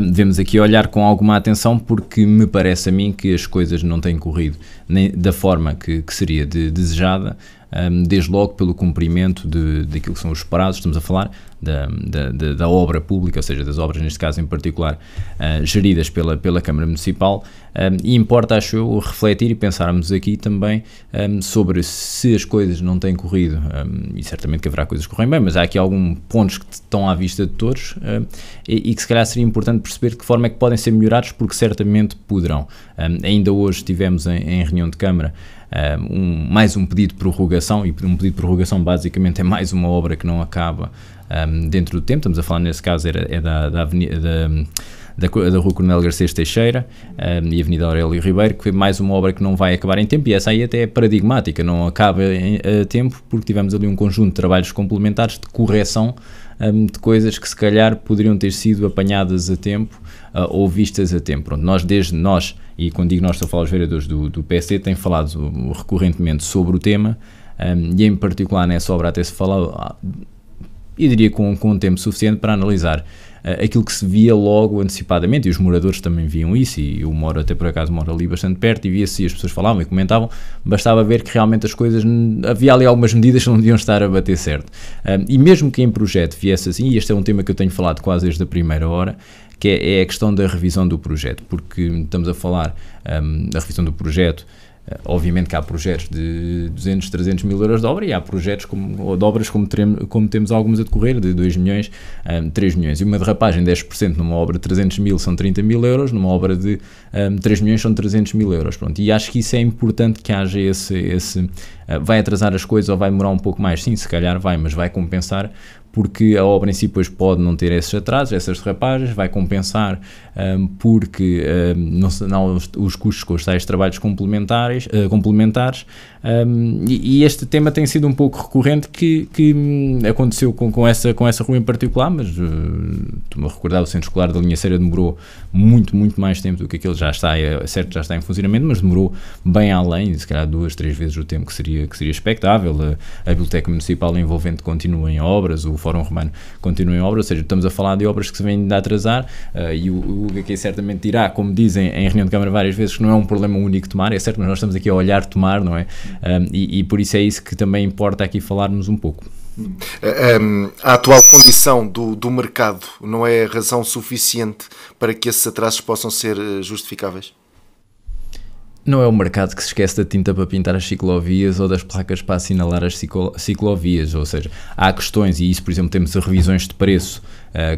devemos aqui olhar com alguma atenção, porque me parece a mim que as coisas não têm corrido nem da forma que seria desejada, desde logo pelo cumprimento daquilo que são os prazos. Estamos a falar da obra pública, ou seja, das obras, neste caso em particular, geridas pela Câmara Municipal, e importa, acho eu, refletir e pensarmos aqui também sobre se as coisas não têm corrido, e certamente que haverá coisas que correm bem, mas há aqui alguns pontos que estão à vista de todos, e que se calhar seria importante perceber de que forma é que podem ser melhorados, porque certamente poderão. Ainda hoje tivemos em reunião de Câmara mais um pedido de prorrogação, e um pedido de prorrogação basicamente é mais uma obra que não acaba dentro do tempo. Estamos a falar, nesse caso, da Rua Coronel Garcês Teixeira e Avenida Aurélio Ribeiro, que foi mais uma obra que não vai acabar em tempo, e essa aí até é paradigmática, não acaba a tempo, porque tivemos ali um conjunto de trabalhos complementares de correção de coisas que se calhar poderiam ter sido apanhadas a tempo ou vistas a tempo. Pronto, nós, e quando digo nós, estou a falar os vereadores do PSD, têm falado recorrentemente sobre o tema, e em particular nessa obra até se fala, eu diria com um tempo suficiente para analisar aquilo que se via logo antecipadamente, e os moradores também viam isso, e eu moro, até por acaso moro ali bastante perto, e via-se, e as pessoas falavam e comentavam, bastava ver que realmente as coisas, havia ali algumas medidas que não deviam estar a bater certo, e mesmo que em projeto viesse assim, e este é um tema que eu tenho falado quase desde a primeira hora, que é a questão da revisão do projeto, porque estamos a falar da revisão do projeto. Obviamente que há projetos de 200, 300 mil euros de obra, e há projetos de obras como temos alguns a decorrer, de 2 milhões, 3 milhões. E uma derrapagem de 10% numa obra de 300 mil são 30 mil euros, numa obra de 3 milhões são 300 mil euros. Pronto. E acho que isso é importante, que haja esse vai atrasar as coisas ou vai demorar um pouco mais? Sim, se calhar vai, mas vai compensar, porque a obra em si depois pode não ter esses atrasos, essas derrapagens, vai compensar porque não os custos com os tais trabalhos complementares, e este tema tem sido um pouco recorrente, que aconteceu com essa rua em particular, mas estou-me a recordar, o Centro Escolar da Linha Ceira demorou muito mais tempo do que aquele, já está em funcionamento, mas demorou bem além, se calhar 2, 3 vezes o tempo que seria expectável. A Biblioteca Municipal envolvente continua em obras, o Fórum Romano continua em obras, ou seja, estamos a falar de obras que se vêm a atrasar, e o UGQ certamente dirá, como dizem em reunião de Câmara várias vezes, que não é um problema único tomar, é certo, mas nós estamos aqui a olhar tomar, não é? E por isso é isso que também importa aqui falarmos um pouco. A atual condição do mercado não é razão suficiente para que esses atrasos possam ser justificáveis? Não é o mercado que se esquece da tinta para pintar as ciclovias ou das placas para assinalar as ciclovias, ou seja, há questões, e isso, por exemplo, temos as revisões de preço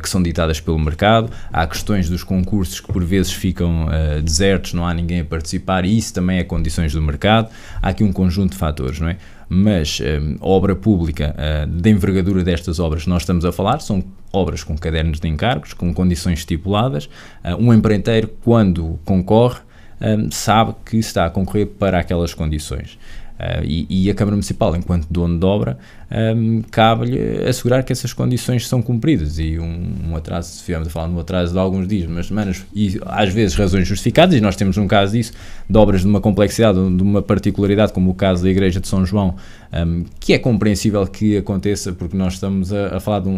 que são ditadas pelo mercado, há questões dos concursos que por vezes ficam desertos, não há ninguém a participar, e isso também é condições do mercado. Há aqui um conjunto de fatores, não é? Mas a obra pública, da envergadura destas obras que nós estamos a falar, são obras com cadernos de encargos, com condições estipuladas. Um empreiteiro, quando concorre, sabe que está a concorrer para aquelas condições, e a Câmara Municipal, enquanto dono de obra, cabe-lhe assegurar que essas condições são cumpridas, e um atraso, se estivermos a falar de um atraso de alguns dias, umas semanas, e às vezes razões justificadas, e nós temos um caso disso, de obras de uma complexidade, de uma particularidade, como o caso da Igreja de São João, que é compreensível que aconteça, porque nós estamos a falar de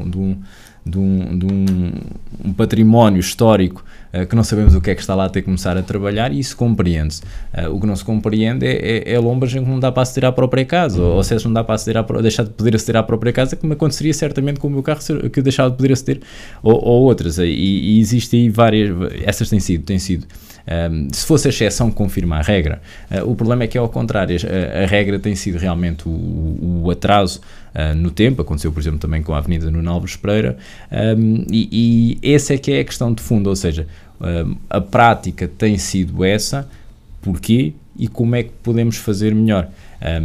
um património histórico que não sabemos o que é que está lá a ter que começar a trabalhar, e isso compreende-se. O que não se compreende é lombas em que não dá para aceder à própria casa, ou se não dá para deixar de poder aceder à própria casa, como aconteceria certamente com o meu carro, que deixava de poder aceder, ou outras, e existem aí várias, essas têm sido. Se fosse a exceção que confirma a regra, o problema é que é ao contrário, a regra tem sido realmente o atraso no tempo. Aconteceu, por exemplo, também com a Avenida Nuno Alves Pereira, e essa é que é a questão de fundo, ou seja, a prática tem sido essa, porquê e como é que podemos fazer melhor.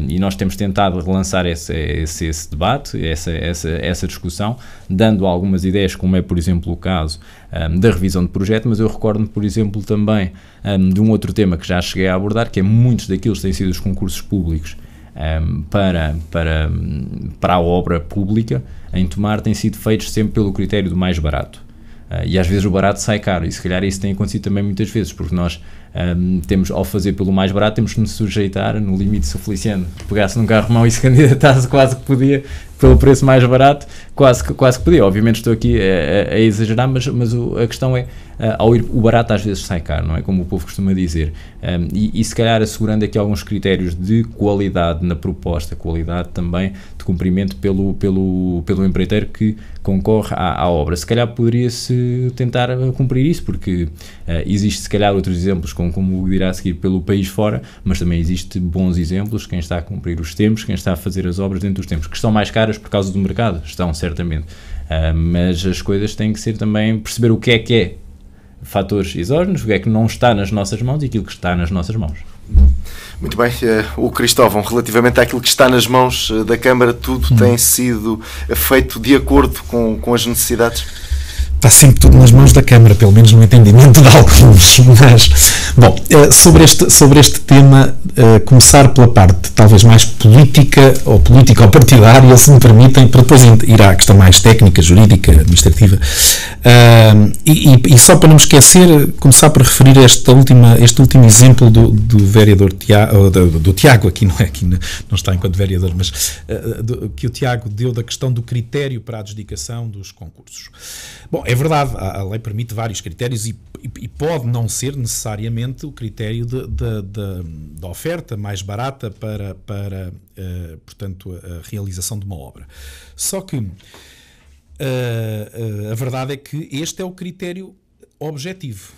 E nós temos tentado relançar esse debate, essa discussão, dando algumas ideias, como é, por exemplo, o caso da revisão de projeto, mas eu recordo-me, por exemplo, também de um outro tema que já cheguei a abordar, que é muitos daqueles que têm sido os concursos públicos para a obra pública em Tomar, têm sido feitos sempre pelo critério do mais barato. E às vezes o barato sai caro, e se calhar isso tem acontecido também muitas vezes, porque nós Temos, ao fazer pelo mais barato, temos que nos sujeitar, no limite, se o Feliciano pegasse num carro-mão e se candidatasse, quase que podia, pelo preço mais barato, quase que podia. Obviamente estou aqui a exagerar, mas a questão é, ao ir o barato às vezes sai caro, não é? Como o povo costuma dizer. E se calhar assegurando aqui alguns critérios de qualidade na proposta, qualidade também de cumprimento pelo empreiteiro que concorre à obra. Se calhar poderia-se tentar cumprir isso, porque existe se calhar outros exemplos, como dirá a seguir, pelo país fora, mas também existe bons exemplos, quem está a cumprir os tempos, quem está a fazer as obras dentro dos tempos, que estão mais caras por causa do mercado, estão certamente, mas as coisas têm que ser também, perceber o que é fatores exógenos, o que é que não está nas nossas mãos e aquilo que está nas nossas mãos. Muito bem, o Cristóvão, relativamente àquilo que está nas mãos da Câmara, tudo tem sido feito de acordo com as necessidades? Está sempre tudo nas mãos da Câmara, pelo menos no entendimento de alguns. Mas, bom, sobre este tema, começar pela parte talvez mais política ou partidária, se me permitem, para depois ir à questão mais técnica, jurídica, administrativa. E só para não me esquecer, começar por referir este último exemplo do vereador do Tiago, aqui não está enquanto vereador, mas que o Tiago deu da questão do critério para a adjudicação dos concursos. Bom, é verdade, a lei permite vários critérios e pode não ser necessariamente o critério da oferta mais barata para portanto, a realização de uma obra. Só que a verdade é que este é o critério objetivo.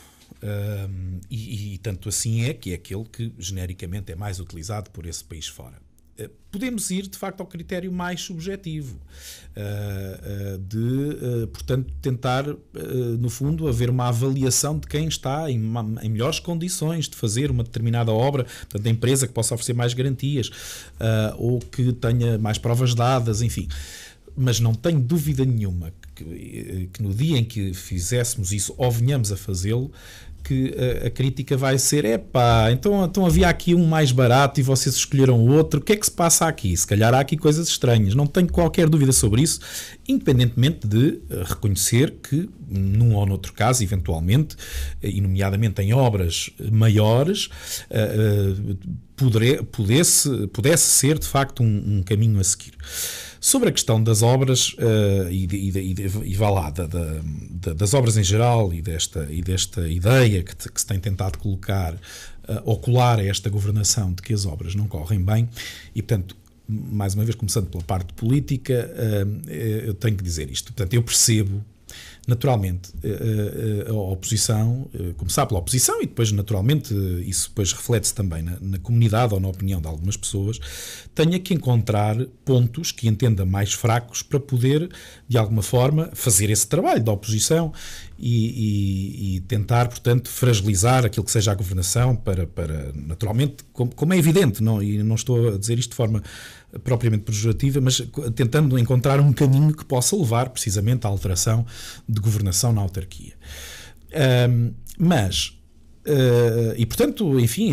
E tanto assim é que é aquele que genericamente é mais utilizado por esse país fora. Podemos ir, de facto, ao critério mais subjetivo, portanto, tentar, no fundo, haver uma avaliação de quem está em melhores condições de fazer uma determinada obra, portanto, a empresa que possa oferecer mais garantias, ou que tenha mais provas dadas, enfim. Mas não tenho dúvida nenhuma que no dia em que fizéssemos isso, ou venhamos a fazê-lo, que a crítica vai ser, então havia aqui um mais barato e vocês escolheram outro, o que é que se passa aqui? Se calhar há aqui coisas estranhas, não tenho qualquer dúvida sobre isso, independentemente de reconhecer que num ou noutro caso, eventualmente, e nomeadamente em obras maiores, pudesse ser de facto um caminho a seguir. Sobre a questão das obras e vá lá, das obras em geral e desta ideia que se tem tentado colocar ou colar a esta governação de que as obras não correm bem e, portanto, mais uma vez, começando pela parte política, eu tenho que dizer isto. Portanto, eu percebo naturalmente a oposição, começar pela oposição e depois naturalmente isso depois reflete-se também na comunidade ou na opinião de algumas pessoas, tenha que encontrar pontos que entenda mais fracos para poder de alguma forma fazer esse trabalho da oposição e tentar, portanto, fragilizar aquilo que seja a governação para naturalmente, como é evidente, e não estou a dizer isto de forma propriamente pejorativa, mas tentando encontrar um caminho que possa levar precisamente à alteração de governação na autarquia. E portanto, enfim,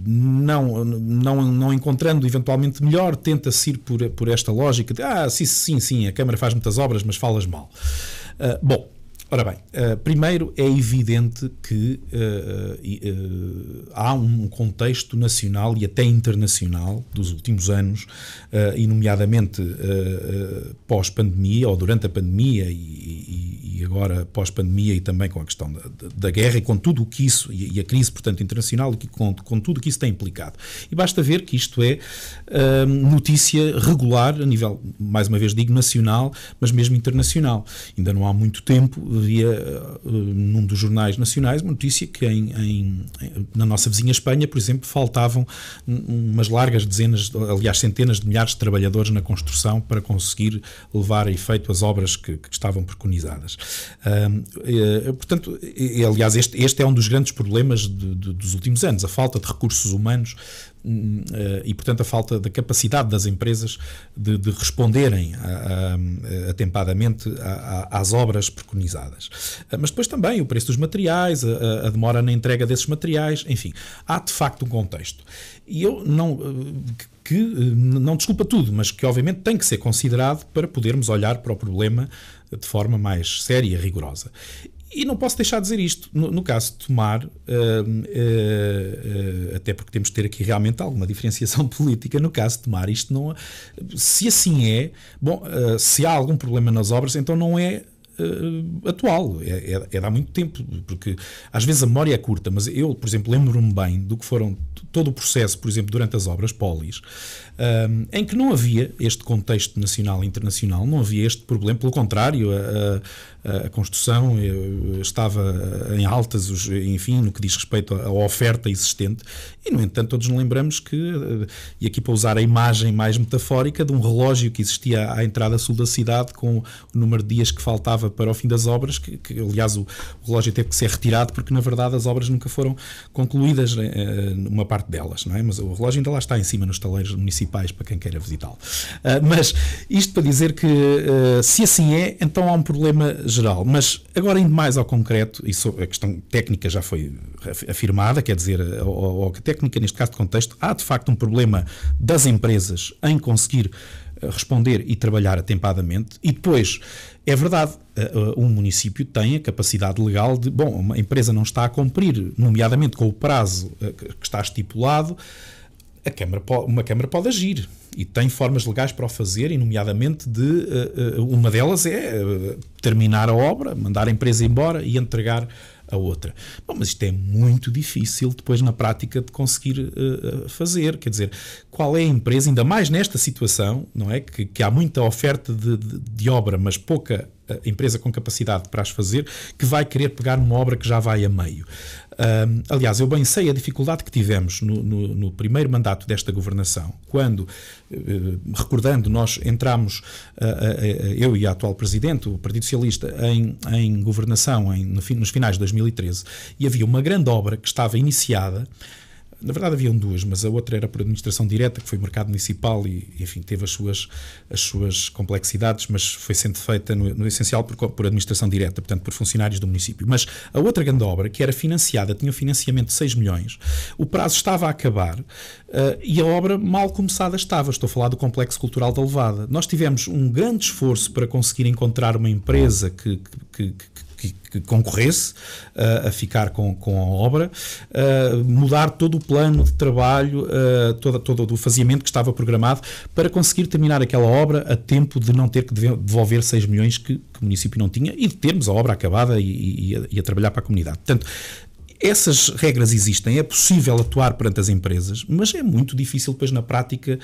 não encontrando eventualmente melhor, tenta-se ir por esta lógica de sim, a Câmara faz muitas obras, mas falas mal. Bom, ora bem, primeiro é evidente que há um contexto nacional e até internacional dos últimos anos, e nomeadamente pós-pandemia ou durante a pandemia e agora pós-pandemia e também com a questão da guerra e com tudo o que isso, e a crise, portanto, internacional, e com tudo o que isso tem implicado. E basta ver que isto é notícia regular a nível, mais uma vez digo, nacional, mas mesmo internacional. Ainda não há muito tempo havia num dos jornais nacionais uma notícia que na nossa vizinha Espanha, por exemplo, faltavam umas largas dezenas, aliás centenas de milhares de trabalhadores na construção para conseguir levar a efeito as obras que estavam preconizadas. Portanto, aliás, este é um dos grandes problemas dos últimos anos, a falta de recursos humanos e, portanto, a falta da capacidade das empresas de responderem atempadamente às obras preconizadas. Mas depois também o preço dos materiais, a demora na entrega desses materiais, enfim, há de facto um contexto. E eu não desculpa tudo, mas que obviamente tem que ser considerado para podermos olhar para o problema de forma mais séria e rigorosa. E não posso deixar de dizer isto, no caso de Tomar, até porque temos de ter aqui realmente alguma diferenciação política, no caso de Tomar, isto não, se assim é, bom, se há algum problema nas obras, então não é atual, é de há muito tempo, porque às vezes a memória é curta, mas eu, por exemplo, lembro-me bem do que foram todo o processo, por exemplo, durante as obras Polis, em que não havia este contexto nacional e internacional, não havia este problema, pelo contrário, a construção estava em altas, enfim, no que diz respeito à oferta existente, e no entanto todos nos lembramos que, e aqui para usar a imagem mais metafórica, de um relógio que existia à entrada sul da cidade com o número de dias que faltava para o fim das obras, que aliás o relógio teve que ser retirado porque na verdade as obras nunca foram concluídas, uma parte delas, não é? Mas o relógio ainda lá está em cima nos taleiros municipais para quem queira visitá-lo. Mas isto para dizer que se assim é, então há um problema geral. Mas agora indo mais ao concreto, e a questão técnica já foi afirmada, quer dizer, a técnica neste caso de contexto, há de facto um problema das empresas em conseguir responder e trabalhar atempadamente, e depois é verdade, um município tem a capacidade legal de, bom, uma empresa não está a cumprir, nomeadamente com o prazo que está estipulado, uma Câmara pode agir e tem formas legais para o fazer, e nomeadamente uma delas é terminar a obra, mandar a empresa embora e entregar a outra. Bom, mas isto é muito difícil depois na prática de conseguir fazer, quer dizer, qual é a empresa, ainda mais nesta situação, não é? Que há muita oferta de obra, mas pouca empresa com capacidade para as fazer, que vai querer pegar numa obra que já vai a meio. Aliás, eu bem sei a dificuldade que tivemos no primeiro mandato desta governação, quando, recordando, nós entramos, eu e a atual Presidente, o Partido Socialista, em governação nos finais de 2013, e havia uma grande obra que estava iniciada. Na verdade haviam duas, mas a outra era por administração direta, que foi mercado municipal e, enfim, teve as suas complexidades, mas foi sendo feita no essencial por administração direta, portanto por funcionários do município. Mas a outra grande obra, que era financiada, tinha um financiamento de 6 milhões, o prazo estava a acabar e a obra mal começada estava. Estou a falar do Complexo Cultural da Levada. Nós tivemos um grande esforço para conseguir encontrar uma empresa que concorresse a ficar com a obra, mudar todo o plano de trabalho, todo o faziamento que estava programado para conseguir terminar aquela obra a tempo de não ter que devolver 6 milhões que o município não tinha e de termos a obra acabada e a trabalhar para a comunidade. Portanto, essas regras existem, é possível atuar perante as empresas, mas é muito difícil depois na prática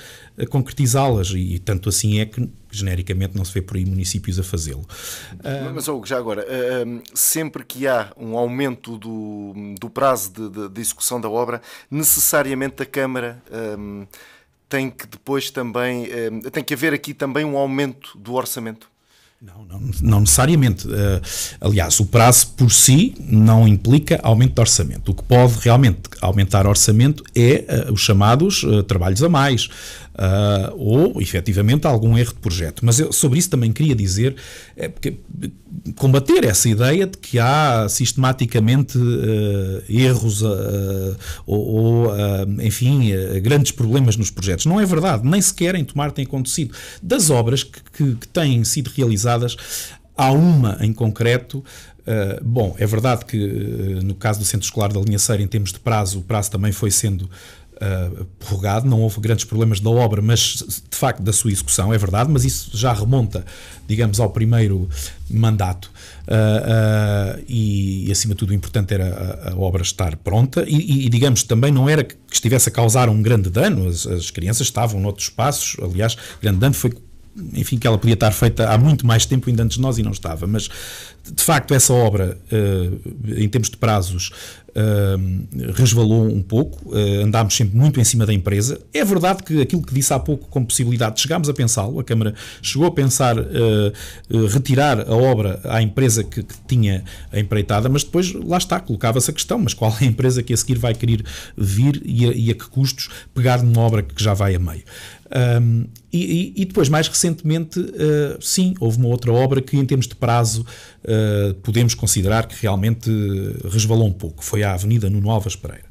concretizá-las e tanto assim é que genericamente não se vê por aí municípios a fazê-lo. Mas Hugo, já agora, sempre que há um aumento do prazo de execução da obra, necessariamente a Câmara tem que depois também, tem que haver aqui também um aumento do orçamento? Não necessariamente. Aliás, o prazo por si não implica aumento de orçamento. O que pode realmente aumentar orçamento é os chamados trabalhos a mais, ou efetivamente algum erro de projeto. Mas eu sobre isso também queria dizer, combater essa ideia de que há sistematicamente erros enfim, grandes problemas nos projetos. Não é verdade, nem sequer em Tomar tem acontecido. Das obras que têm sido realizadas, há uma em concreto. Bom, é verdade que no caso do Centro Escolar da Linhaceira, em termos de prazo, o prazo também foi sendo prorrogado, não houve grandes problemas da obra, mas de facto da sua execução, é verdade, mas isso já remonta, digamos, ao primeiro mandato, e acima de tudo o importante era a obra estar pronta e digamos, também não era que estivesse a causar um grande dano, as crianças estavam noutros espaços, aliás, grande dano foi, enfim, que ela podia estar feita há muito mais tempo ainda antes de nós e não estava, mas de facto essa obra, em termos de prazos, resvalou um pouco, andámos sempre muito em cima da empresa. É verdade que aquilo que disse há pouco como possibilidade, chegámos a pensá-lo, a Câmara chegou a pensar retirar a obra à empresa que tinha a empreitada, mas depois lá está, colocava-se a questão, mas qual é a empresa que a seguir vai querer vir e a que custos pegar numa obra que já vai a meio? E depois, mais recentemente, sim, houve uma outra obra que em termos de prazo podemos considerar que realmente resvalou um pouco, foi a Avenida Nuno Alves Pereira.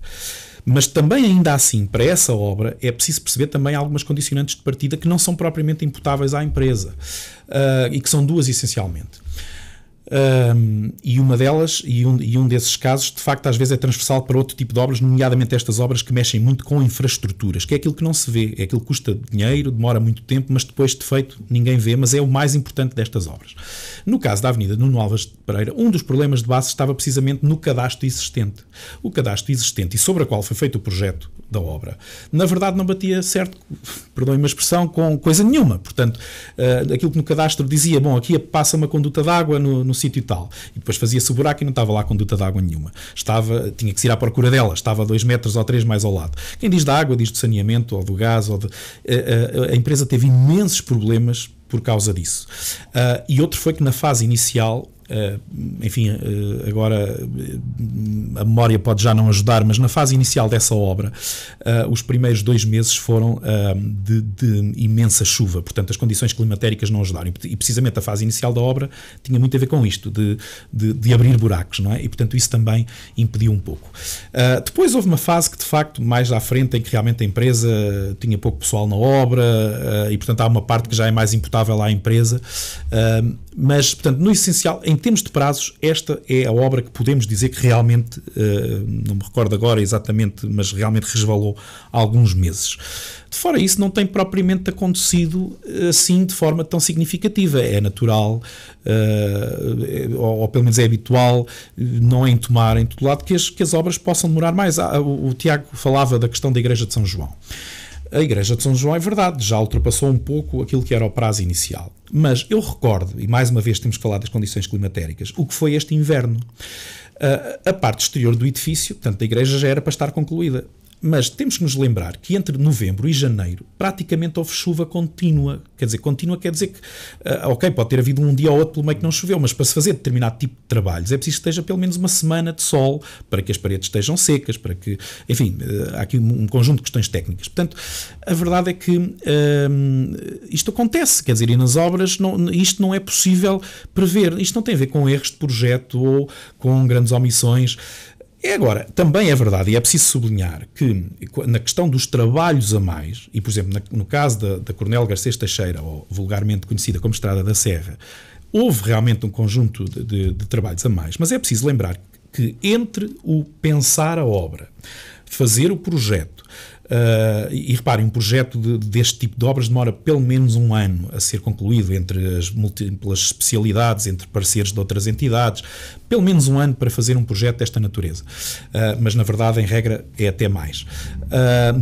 Mas também ainda assim, para essa obra, é preciso perceber também algumas condicionantes de partida que não são propriamente imputáveis à empresa, e que são duas essencialmente. e uma delas, e um desses casos, de facto, às vezes é transversal para outro tipo de obras, nomeadamente estas obras que mexem muito com infraestruturas, que é aquilo que não se vê, é aquilo que custa dinheiro, demora muito tempo, mas depois de feito ninguém vê, mas é o mais importante destas obras. No caso da Avenida Nuno Alves de Pereira, um dos problemas de base estava precisamente no cadastro existente. O cadastro existente e sobre a qual foi feito o projeto da obra, na verdade não batia certo, perdoem-me a expressão, com coisa nenhuma. Portanto, aquilo que no cadastro dizia, bom, aqui passa uma conduta de água no sítio tal, e depois fazia-se o buraco e não estava lá conduta de água nenhuma. Tinha que se ir à procura dela, estava a 2 metros ou 3 mais ao lado. Quem diz da água, diz do saneamento ou do gás. A empresa teve imensos problemas por causa disso. E outro foi que na fase inicial, agora a memória pode já não ajudar, mas na fase inicial dessa obra, os primeiros 2 meses foram de imensa chuva, portanto as condições climatéricas não ajudaram, e precisamente a fase inicial da obra tinha muito a ver com isto, de abrir buracos, não é? E portanto isso também impediu um pouco. Depois houve uma fase que de facto, mais à frente, em que realmente a empresa tinha pouco pessoal na obra, e portanto há uma parte que já é mais imputável à empresa, mas portanto no essencial, em termos de prazos, esta é a obra que podemos dizer que realmente, não me recordo agora exatamente, mas realmente resvalou há alguns meses. De fora isso, não tem propriamente acontecido assim de forma tão significativa. É natural, ou pelo menos é habitual, não é entomar em todo lado que as obras possam demorar mais. O Tiago falava da questão da Igreja de São João. A Igreja de São João é verdade, já ultrapassou um pouco aquilo que era o prazo inicial. Mas eu recordo, e mais uma vez temos que falar das condições climatéricas, o que foi este inverno. A parte exterior do edifício, portanto da igreja, já era para estar concluída. Mas temos que nos lembrar que entre novembro e janeiro praticamente houve chuva contínua. Quer dizer, contínua quer dizer que, ok, pode ter havido um dia ou outro pelo meio que não choveu, mas para se fazer determinado tipo de trabalhos é preciso que esteja pelo menos uma semana de sol para que as paredes estejam secas, para que, enfim, há aqui um conjunto de questões técnicas. Portanto, a verdade é que isto acontece, quer dizer, e nas obras isto não é possível prever. Isto não tem a ver com erros de projeto ou com grandes omissões. Agora, também é verdade, e é preciso sublinhar que na questão dos trabalhos a mais, e por exemplo no caso da Coronel Garcês Teixeira, ou vulgarmente conhecida como Estrada da Serra, houve realmente um conjunto de trabalhos a mais, mas é preciso lembrar que entre o pensar a obra, fazer o projeto, e reparem, um projeto deste tipo de obras demora pelo menos 1 ano a ser concluído, entre as múltiplas especialidades, entre parceiros de outras entidades, pelo menos 1 ano para fazer um projeto desta natureza. Mas na verdade, em regra, é até mais.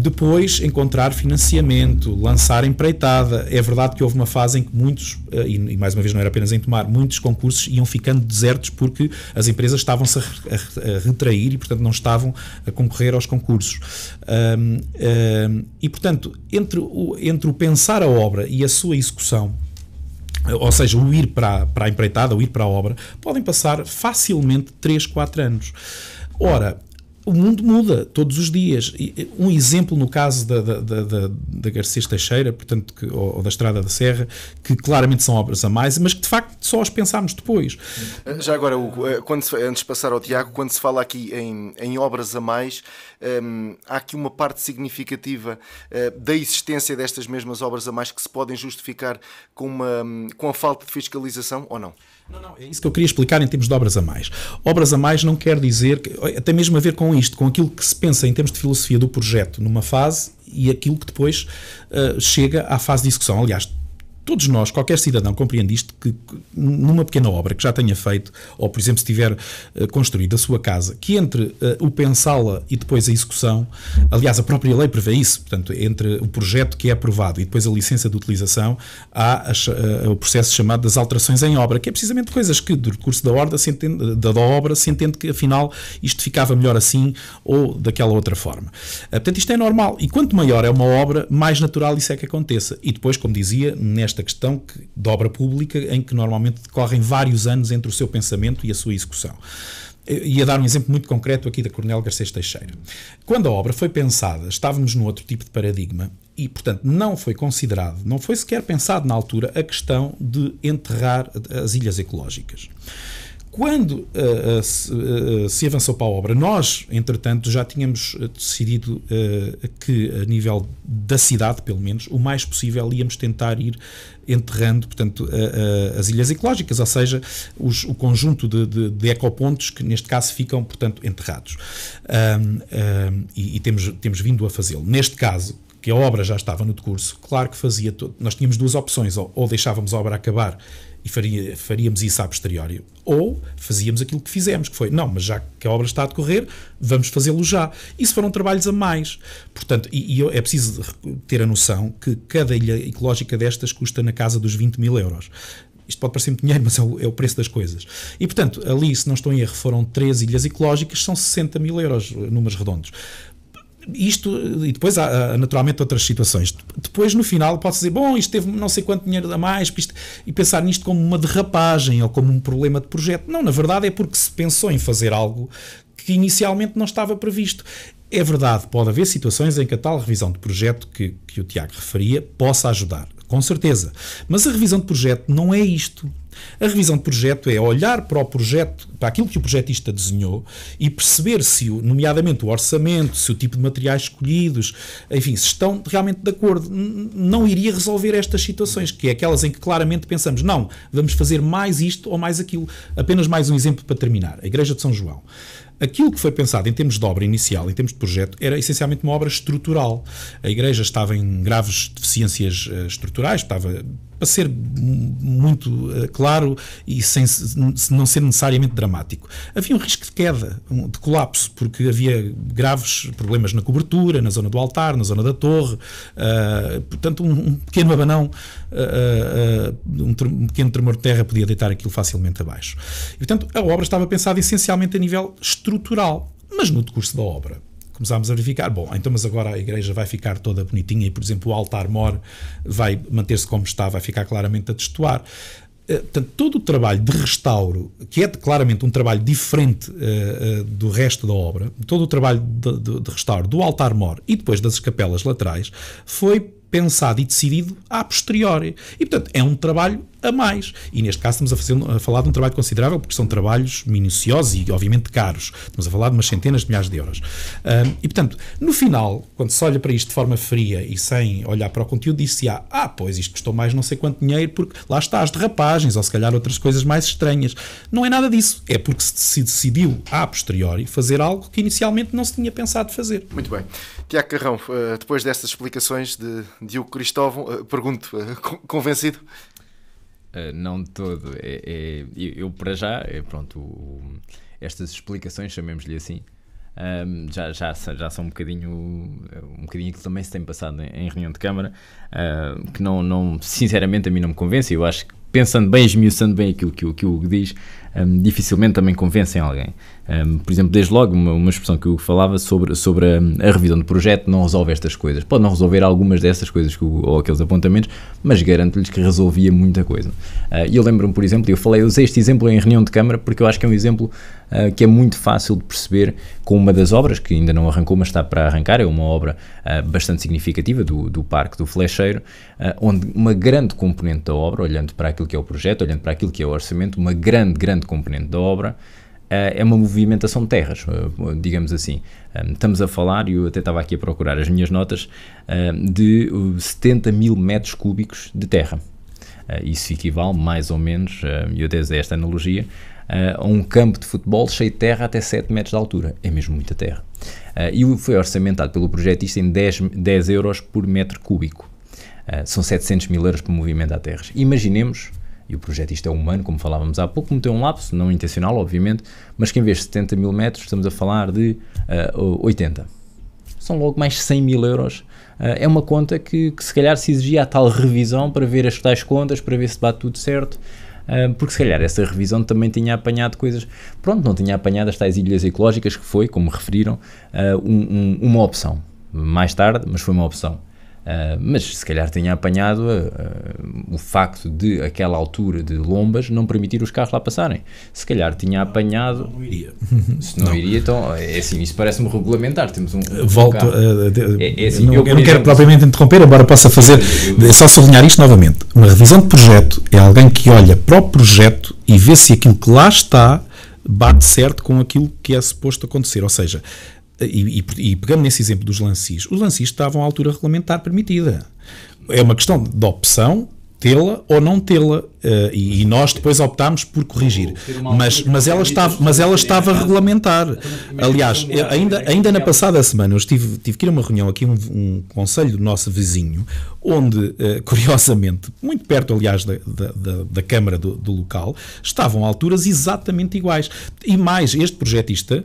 Depois, encontrar financiamento, lançar empreitada. É verdade que houve uma fase em que muitos, e mais uma vez não era apenas em tomar, muitos concursos iam ficando desertos porque as empresas estavam-se a retrair e, portanto, não estavam a concorrer aos concursos. E, portanto, entre o pensar a obra e a sua execução, ou seja, o ir para a empreitada, o ir para a obra, podem passar facilmente 3, 4 anos. Ora, o mundo muda todos os dias. Um exemplo no caso da Garcês Teixeira, portanto, ou da Estrada da Serra, que claramente são obras a mais, mas que de facto só as pensámos depois. Já agora, antes de passar ao Tiago, quando se fala aqui em obras a mais, há aqui uma parte significativa da existência destas mesmas obras a mais que se podem justificar com a falta de fiscalização ou não? Não, é isso que eu queria explicar em termos de obras a mais. Obras a mais não quer dizer, até mesmo a ver com isto, com aquilo que se pensa em termos de filosofia do projeto numa fase e aquilo que depois chega à fase de execução. Aliás, todos nós, qualquer cidadão compreende isto, que numa pequena obra que já tenha feito, ou por exemplo se tiver construído a sua casa, que entre o pensá-la e depois a execução, aliás a própria lei prevê isso, portanto entre o projeto que é aprovado e depois a licença de utilização, há o processo chamado das alterações em obra, que é precisamente coisas que do curso da obra se entende que afinal isto ficava melhor assim ou daquela outra forma. Portanto isto é normal, e quanto maior é uma obra, mais natural isso é que aconteça. E depois, como dizia, nesta questão de obra pública, em que normalmente decorrem vários anos entre o seu pensamento e a sua execução. Eu ia dar um exemplo muito concreto aqui da Coronel Garcês Teixeira. Quando a obra foi pensada, estávamos num outro tipo de paradigma e, portanto, não foi considerado, não foi sequer pensado na altura a questão de enterrar as ilhas ecológicas. Quando se avançou para a obra, nós, entretanto, já tínhamos decidido que, a nível da cidade, pelo menos, o mais possível íamos tentar ir enterrando, portanto, as ilhas ecológicas, ou seja, o conjunto de ecopontos que, neste caso, ficam, portanto, enterrados. E temos vindo a fazê-lo. Neste caso, que a obra já estava no decurso, claro que nós tínhamos duas opções, ou deixávamos a obra acabar e faríamos isso a posteriori, ou fazíamos aquilo que fizemos, que foi, não, mas já que a obra está a decorrer, vamos fazê-lo já. Isso foram trabalhos a mais. Portanto, é preciso ter a noção que cada ilha ecológica destas custa na casa dos 20 mil euros. Isto pode parecer muito dinheiro, mas é o preço das coisas. E, portanto, ali, se não estou em erro, foram 3 ilhas ecológicas, são 60 mil euros, números redondos. Isto, e depois há naturalmente outras situações. Depois, no final, pode-se dizer, bom, isto teve não sei quanto dinheiro a mais, e pensar nisto como uma derrapagem ou como um problema de projeto. Não, na verdade é porque se pensou em fazer algo que inicialmente não estava previsto. É verdade, pode haver situações em que a tal revisão de projeto que o Tiago referia possa ajudar, com certeza. Mas a revisão de projeto não é isto. A revisão de projeto é olhar para o projeto, para aquilo que o projetista desenhou e perceber se, nomeadamente, o orçamento, se o tipo de materiais escolhidos, enfim, se estão realmente de acordo. Não iria resolver estas situações, que é aquelas em que claramente pensamos, não, vamos fazer mais isto ou mais aquilo. Apenas mais um exemplo para terminar. A Igreja de São João. Aquilo que foi pensado em termos de obra inicial, em termos de projeto, era essencialmente uma obra estrutural. A igreja estava em graves deficiências estruturais, estava, para ser muito claro e sem não ser necessariamente dramático, havia um risco de queda, de colapso, porque havia graves problemas na cobertura, na zona do altar, na zona da torre, portanto um pequeno abanão, um pequeno tremor de terra podia deitar aquilo facilmente abaixo. E, portanto, a obra estava pensada essencialmente a nível estrutural, mas no decurso da obra começámos a verificar, bom, então mas agora a igreja vai ficar toda bonitinha e, por exemplo, o altar-mor vai manter-se como está, vai ficar claramente a destoar. Portanto, todo o trabalho de restauro, que é claramente um trabalho diferente do resto da obra, todo o trabalho de restauro do altar-mor e depois das capelas laterais, foi pensado e decidido a posteriori. E, portanto, é um trabalho a mais. E, neste caso, estamos a falar de um trabalho considerável, porque são trabalhos minuciosos e, obviamente, caros. Estamos a falar de umas centenas de milhares de euros. E, portanto, no final, quando se olha para isto de forma fria e sem olhar para o conteúdo, diz-se, pois, isto custou mais não sei quanto dinheiro, porque lá está as derrapagens, ou se calhar outras coisas mais estranhas. Não é nada disso. É porque se decidiu, a posteriori, fazer algo que inicialmente não se tinha pensado fazer. Muito bem. Tiago Carrão, depois destas explicações de Diogo Cristóvão, pergunto, convencido? Não de todo. Eu para já, pronto, estas explicações, chamemos-lhe assim, já são um bocadinho aquilo que também se tem passado em reunião de Câmara, que não, sinceramente a mim não me convence. Eu acho que, pensando bem, esmiuçando bem aquilo que o Hugo diz, dificilmente também convencem alguém. Por exemplo, desde logo, uma expressão que o Hugo falava sobre a revisão de projeto não resolve estas coisas. Pode não resolver algumas dessas coisas ou aqueles apontamentos, mas garanto-lhes que resolvia muita coisa. E eu lembro-me, por exemplo, eu usei este exemplo em reunião de Câmara porque eu acho que é um exemplo que é muito fácil de perceber com uma das obras, que ainda não arrancou, mas está para arrancar. É uma obra bastante significativa do Parque do Flecheiro, onde uma grande componente da obra, olhando para aquilo que é o projeto, olhando para aquilo que é o orçamento, uma grande componente da obra é uma movimentação de terras, digamos assim. Estamos a falar, e eu até estava aqui a procurar as minhas notas, de 70 mil metros cúbicos de terra. Isso equivale mais ou menos, e eu desde esta analogia, a um campo de futebol cheio de terra até 7 metros de altura. É mesmo muita terra. E foi orçamentado pelo projetista em 10 euros por metro cúbico. São 700 mil euros por movimentar terras. Imaginemos, e o projeto isto é humano, como falávamos há pouco, cometeu um lapso, não intencional, obviamente, mas que em vez de 70 mil metros estamos a falar de 80. São logo mais 100 mil euros. É uma conta que se calhar se exigia a tal revisão para ver as tais contas, para ver se bate tudo certo, porque se calhar essa revisão também tinha apanhado coisas, não tinha apanhado as tais ilhas ecológicas, que foi, como referiram, uma opção. Mais tarde, mas foi uma opção. Mas se calhar tinha apanhado o facto de aquela altura de lombas não permitir os carros lá passarem. Se calhar tinha apanhado... Não iria. Se não iria, então, é assim, isso parece-me regulamentar. Temos Volto carro. Assim, eu não quero propriamente interromper, embora possa fazer... É só sublinhar isto novamente. Uma revisão de projeto é alguém que olha para o projeto e vê se aquilo que lá está bate certo com aquilo que é suposto acontecer. Ou seja... E pegando nesse exemplo dos lancis, os lancis estavam à altura regulamentar permitida. É uma questão de opção, tê-la ou não tê-la, e nós depois optámos por corrigir. Mas ela estava a regulamentar. Aliás, ainda na passada semana eu tive que ir a uma reunião aqui, um conselho do nosso vizinho, onde, curiosamente, muito perto, aliás, da Câmara do local, estavam a alturas exatamente iguais. E mais, este projetista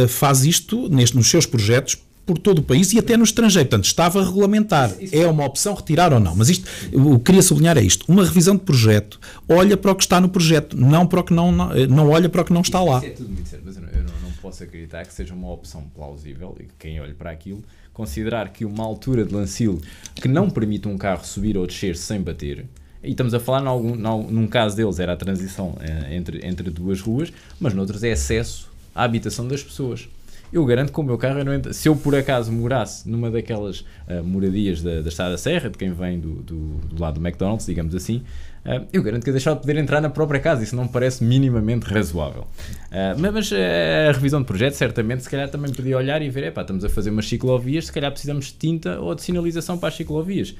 faz isto nos seus projetos por todo o país e até no estrangeiro. Portanto, estava a regulamentar. É uma opção retirar ou não. Mas isto, o que queria sublinhar é isto. Uma revisão de projeto olha para o que está no projeto, não para o que não olha para o que não está lá. Isso é tudo muito certo, mas eu não posso acreditar que seja uma opção plausível e que quem olhe para aquilo considerar que uma altura de lancil que não permite um carro subir ou descer sem bater. E estamos a falar, num caso deles era a transição entre duas ruas, mas noutros é acesso à habitação das pessoas. Eu garanto que com o meu carro, se eu por acaso morasse numa daquelas moradias da Estrada da Serra, de quem vem do lado do McDonald's, digamos assim, eu garanto que eu deixava de poder entrar na própria casa. Isso não me parece minimamente razoável. Mas a revisão de projeto, certamente, se calhar também podia olhar e ver, estamos a fazer umas ciclovias, se calhar precisamos de tinta ou de sinalização para as ciclovias.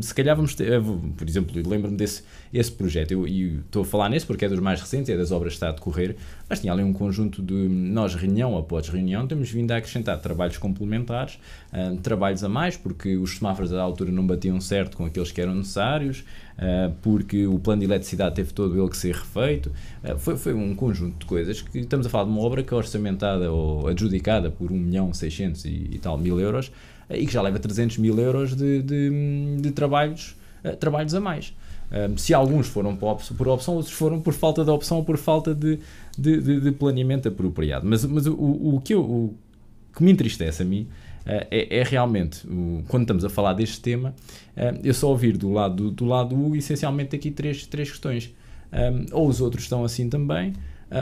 Se calhar vamos ter, por exemplo, lembro-me esse projeto, e estou a falar nesse porque é dos mais recentes, é das obras que está a decorrer, mas tinha ali um conjunto de nós, reunião após reunião, temos vindo a acrescentar trabalhos complementares, trabalhos a mais, porque os semáforos à altura não batiam certo com aqueles que eram necessários, porque o plano de eletricidade teve todo ele que ser refeito, foi um conjunto de coisas que estamos a falar de uma obra que é orçamentada ou adjudicada por 1.600.000 e tal mil euros, e que já leva 300 mil euros de trabalhos a mais. Se alguns foram por opção, outros foram por falta de opção ou por falta de planeamento apropriado. Mas o que me entristece a mim é realmente, quando estamos a falar deste tema, eu só ouvir do lado do Hugo, essencialmente aqui três questões. Ou os outros estão assim também,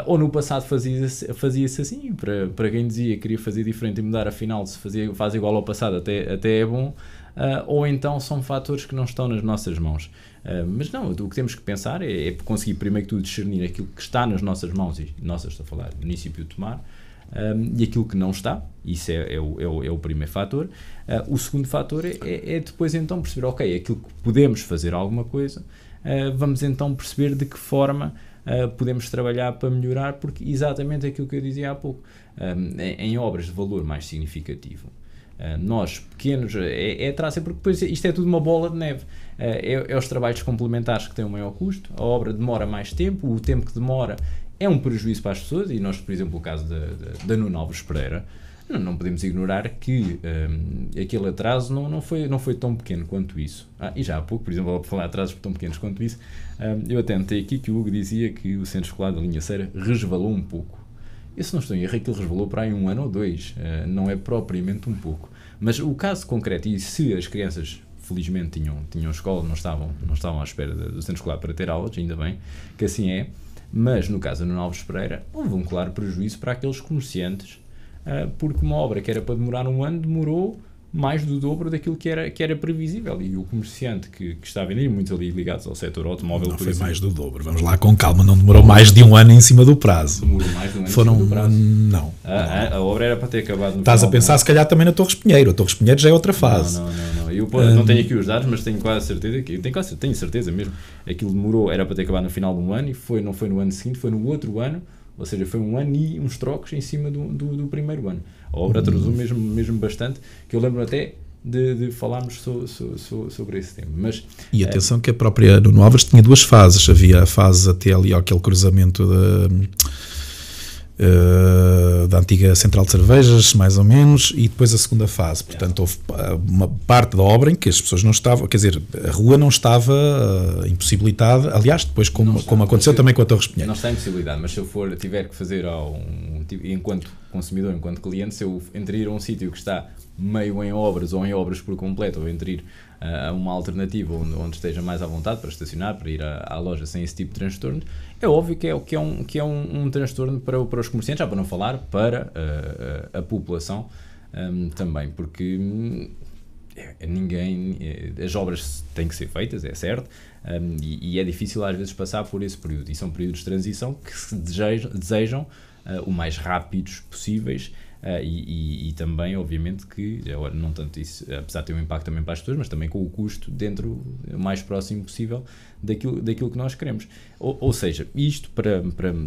ou no passado fazia-se assim, para quem dizia que queria fazer diferente e mudar, afinal se faz igual ao passado até é bom, ou então são fatores que não estão nas nossas mãos. Mas não, o que temos que pensar é conseguir primeiro que tudo discernir aquilo que está nas nossas mãos, e nossas, estou a falar do município de Tomar, e aquilo que não está. Isso é o primeiro fator. O segundo fator é depois então perceber, ok, aquilo que podemos fazer alguma coisa, vamos então perceber de que forma podemos trabalhar para melhorar, porque exatamente aquilo que eu dizia há pouco, em obras de valor mais significativo, nós pequenos, traça, porque depois isto é tudo uma bola de neve, é os trabalhos complementares que têm um maior custo, a obra demora mais tempo, o tempo que demora é um prejuízo para as pessoas, e nós, por exemplo, o caso da Nuno Alves Pereira, não podemos ignorar que aquele atraso não foi tão pequeno quanto isso. E já há pouco, por exemplo, ao falar de atrasos tão pequenos quanto isso, eu até notei aqui que o Hugo dizia que o centro escolar da linha Ceira resvalou um pouco. Eu, se não estou em erro, aquilo resvalou para aí 1 ano ou 2, não é propriamente um pouco. Mas o caso concreto, e se as crianças felizmente tinham escola, não estavam à espera do centro escolar para ter aulas, ainda bem que assim é, mas no caso do Nuno Alves Pereira, houve um claro prejuízo para aqueles comerciantes, porque uma obra que era para demorar 1 ano demorou mais do dobro daquilo que era previsível, e o comerciante que está a vender, muitos ali ligados ao setor automóvel... Não foi mais do dobro, vamos lá com calma, não demorou mais de 1 ano em cima do prazo. Demorou mais de 1 ano em cima do prazo? Não. A obra era para ter acabado no Estás a pensar se calhar também na Torres Pinheiro, a Torres Pinheiro já é outra fase. Não. Eu não tenho aqui os dados, mas tenho quase certeza, tenho certeza mesmo, aquilo demorou, era para ter acabado no final de 1 ano, e não foi no ano seguinte, foi no outro ano. Ou seja, foi 1 ano e uns trocos em cima do primeiro ano. A obra atrasou mesmo bastante, que eu lembro até de falarmos sobre esse tema. Mas, e atenção que a própria Nuno Alves tinha 2 fases. Havia a fase até ali, aquele cruzamento da antiga central de cervejas, mais ou menos, e depois a segunda fase. Portanto, houve uma parte da obra em que as pessoas não estavam, quer dizer, a rua não estava impossibilitada, aliás, depois como aconteceu também com a Torres Pinheiro. Não está impossibilidade, mas se eu tiver que fazer um enquanto consumidor, enquanto cliente, se eu entre ir a um sítio que está meio em obras ou em obras por completo, ou entre ir a uma alternativa onde esteja mais à vontade para estacionar, para ir à loja sem esse tipo de transtorno, é óbvio que é um transtorno para os comerciantes, já para não falar para a população também, porque as obras têm que ser feitas, é certo, e é difícil às vezes passar por esse período, e são períodos de transição que se desejam o mais rápidos possíveis. E também, obviamente, que não tanto isso, apesar de ter um impacto também para as pessoas, mas também com o custo dentro o mais próximo possível daquilo que nós queremos. Ou seja, isto para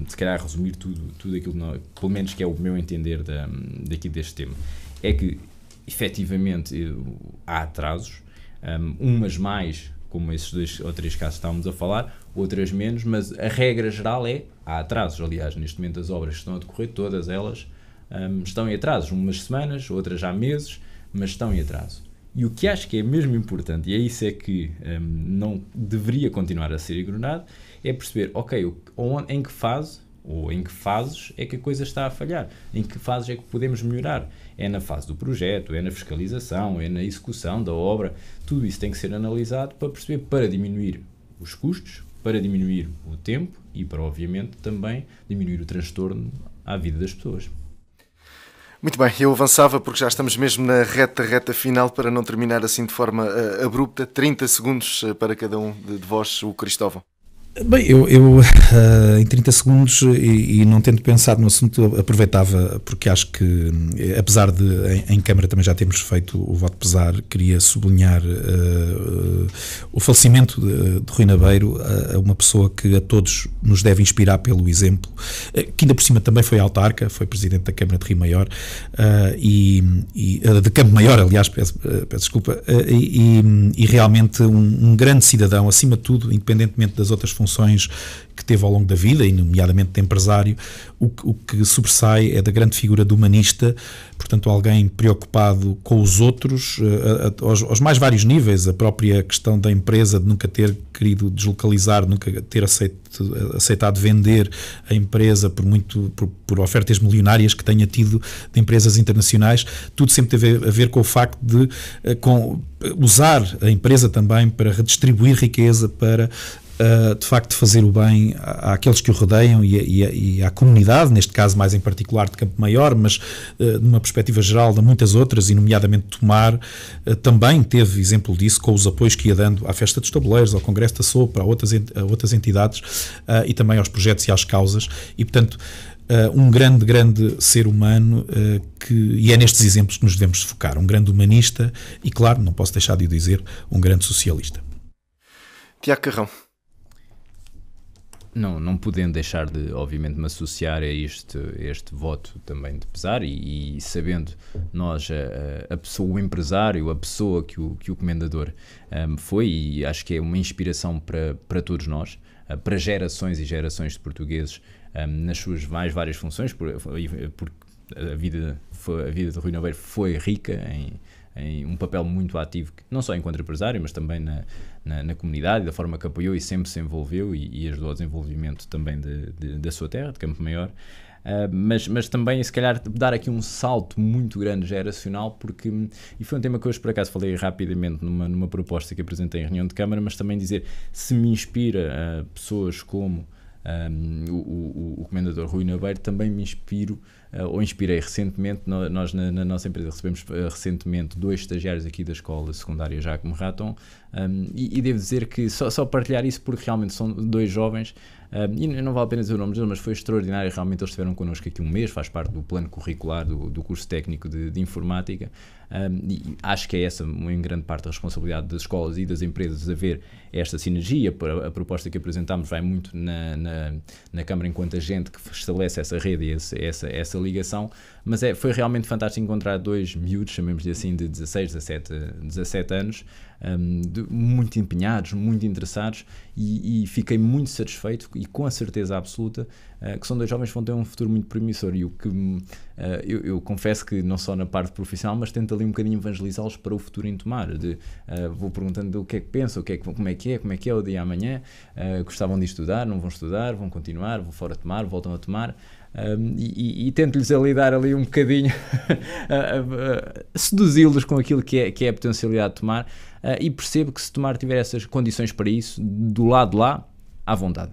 se calhar resumir tudo aquilo que nós, pelo menos que é o meu entender daqui deste tema, é que efetivamente há atrasos, umas mais, como esses 2 ou 3 casos que estávamos a falar, outras menos, mas a regra geral há atrasos. Aliás, neste momento as obras que estão a decorrer, todas elas estão em atrasos, umas semanas, outras há meses, mas estão em atraso. E o que acho que é mesmo importante, e é isso que não deveria continuar a ser ignorado, é perceber, ok, em que fase ou em que fases é que a coisa está a falhar, em que fases é que podemos melhorar. É na fase do projeto, é na fiscalização, é na execução da obra, tudo isso tem que ser analisado para perceber, para diminuir os custos, para diminuir o tempo e para, obviamente, também diminuir o transtorno à vida das pessoas. Muito bem, eu avançava porque já estamos mesmo na reta final para não terminar assim de forma abrupta. 30 segundos para cada um de vós, o Cristóvão. Bem, eu em 30 segundos e não tendo pensado no assunto, aproveitava, porque acho que, apesar de em Câmara também já termos feito o voto pesar, queria sublinhar o falecimento de Rui Nabeiro, uma pessoa que a todos nos deve inspirar pelo exemplo, que ainda por cima também foi autarca, foi presidente da Câmara de Rio Maior, de Campo Maior, aliás, peço desculpa, e realmente um grande cidadão, acima de tudo, independentemente das outras funções que teve ao longo da vida, e nomeadamente de empresário. O que sobressai é da grande figura do humanista, portanto alguém preocupado com os outros, aos mais vários níveis, a própria questão da empresa de nunca ter querido deslocalizar, nunca ter aceitado vender a empresa por ofertas milionárias que tenha tido de empresas internacionais, tudo sempre teve a ver com o facto de usar a empresa também para redistribuir riqueza, para de facto fazer o bem àqueles que o rodeiam e à comunidade, neste caso mais em particular de Campo Maior, mas numa perspectiva geral de muitas outras, e nomeadamente Tomar também teve exemplo disso com os apoios que ia dando à Festa dos Tabuleiros, ao Congresso da Sopa, a outras entidades e também aos projetos e às causas, e portanto um grande ser humano e é nestes exemplos que nos devemos focar, um grande humanista e, claro, não posso deixar de o dizer, um grande socialista. Tiago Carrão. Não podendo deixar de, obviamente, me associar a este voto também de pesar e sabendo nós, a pessoa, o empresário, a pessoa que o comendador foi, e acho que é uma inspiração para todos nós, para gerações e gerações de portugueses nas suas mais várias funções, porque a vida de Rui Nabeiro foi rica em um papel muito ativo, não só enquanto empresário, mas também na comunidade, da forma que apoiou e sempre se envolveu e ajudou ao desenvolvimento também da sua terra, de Campo Maior, mas também, se calhar, dar aqui um salto muito grande geracional, e foi um tema que hoje, por acaso, falei rapidamente numa proposta que apresentei em reunião de Câmara, mas também dizer, se me inspira pessoas como o comendador Rui Nabeiro, também me inspirei recentemente. Nós na nossa empresa recebemos recentemente 2 estagiários aqui da escola secundária Jacques Merraton, e devo dizer que só partilhar isso, porque realmente são 2 jovens, e não vale a pena dizer o nome deles, mas foi extraordinário. Realmente eles estiveram connosco aqui um mês, faz parte do plano curricular do curso técnico de informática, e acho que é essa em grande parte a responsabilidade das escolas e das empresas, haver esta sinergia. A proposta que apresentámos vai muito na Câmara enquanto agente que estabelece essa rede e essa ligação, mas foi realmente fantástico encontrar 2 miúdos, chamemos-lhe assim, de 16, 17 anos, muito empenhados, muito interessados, e fiquei muito satisfeito e com a certeza absoluta que são 2 jovens que vão ter um futuro muito promissor, e o que eu confesso que não só na parte profissional, mas tento ali um bocadinho evangelizá-los para o futuro em Tomar, vou perguntando o que é que pensam, como é que é o dia amanhã, gostavam de estudar, não vão estudar, vão continuar, vão fora a Tomar, voltam a Tomar, e tento-lhes a lidar ali um bocadinho, a seduzi-los com aquilo que é a potencialidade de tomar, e percebo que se tomar tiver essas condições para isso, do lado de lá, à vontade.